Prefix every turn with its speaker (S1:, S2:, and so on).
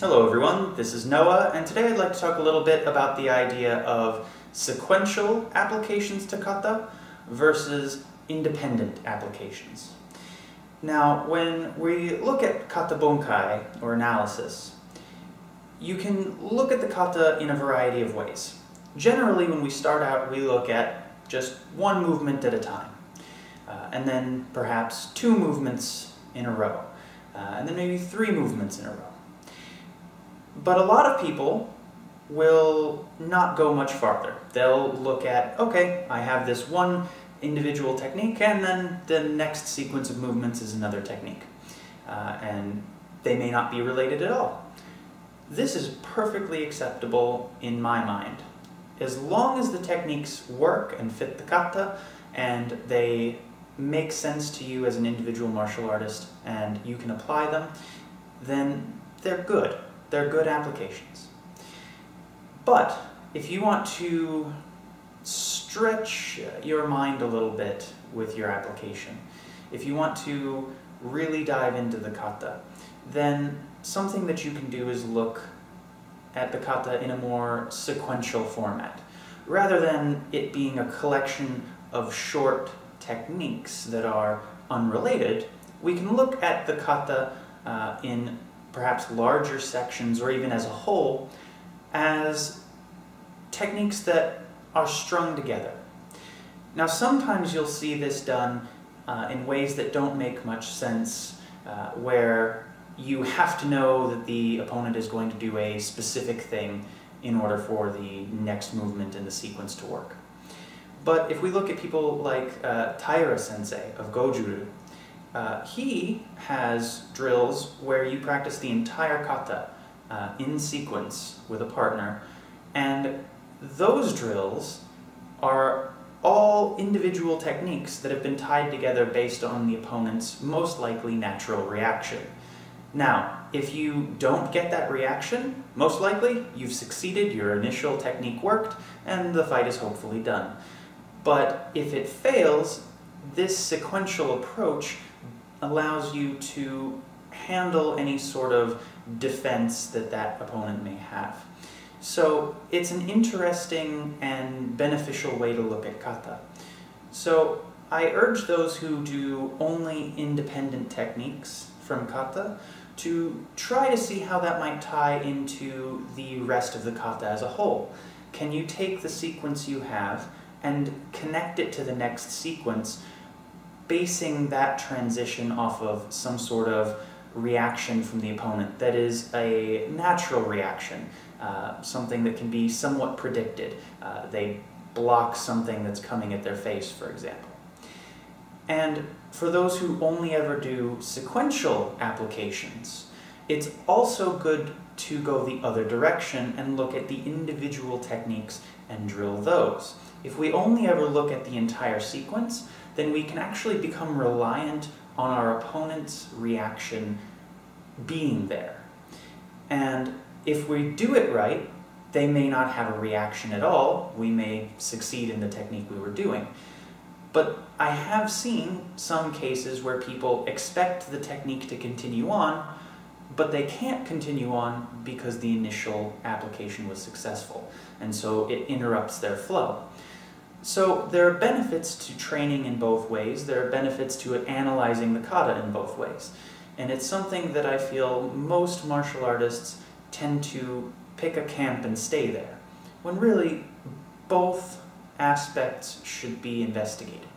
S1: Hello everyone, this is Noah, and today I'd like to talk a little bit about the idea of sequential applications to kata versus independent applications. Now, when we look at kata bunkai, or analysis, you can look at the kata in a variety of ways. Generally, when we start out, we look at just one movement at a time, and then perhaps two movements in a row, and then maybe three movements in a row. But a lot of people will not go much farther. They'll look at, okay, I have this one individual technique, and then the next sequence of movements is another technique. And they may not be related at all. This is perfectly acceptable in my mind. As long as the techniques work and fit the kata, and they make sense to you as an individual martial artist, and you can apply them, then they're good. They're good applications. But if you want to stretch your mind a little bit with your application, if you want to really dive into the kata, then something that you can do is look at the kata in a more sequential format. Rather than it being a collection of short techniques that are unrelated, we can look at the kata in perhaps larger sections, or even as a whole, as techniques that are strung together. Now, sometimes you'll see this done in ways that don't make much sense, where you have to know that the opponent is going to do a specific thing in order for the next movement in the sequence to work. But if we look at people like Taira Sensei of Gojuru, he has drills where you practice the entire kata in sequence with a partner, and those drills are all individual techniques that have been tied together based on the opponent's most likely natural reaction. Now, if you don't get that reaction, most likely you've succeeded, your initial technique worked, and the fight is hopefully done. But if it fails, this sequential approach allows you to handle any sort of defense that that opponent may have. So it's an interesting and beneficial way to look at kata. So I urge those who do only independent techniques from kata to try to see how that might tie into the rest of the kata as a whole. Can you take the sequence you have and connect it to the next sequence, basing that transition off of some sort of reaction from the opponent that is a natural reaction, something that can be somewhat predicted. They block something that's coming at their face, for example. And for those who only ever do sequential applications, it's also good to go the other direction and look at the individual techniques and drill those. If we only ever look at the entire sequence, then we can actually become reliant on our opponent's reaction being there. And if we do it right, they may not have a reaction at all. We may succeed in the technique we were doing. But I have seen some cases where people expect the technique to continue on, but they can't continue on because the initial application was successful, and so it interrupts their flow. So there are benefits to training in both ways. There are benefits to analyzing the kata in both ways. And it's something that I feel most martial artists tend to pick a camp and stay there, when really both aspects should be investigated.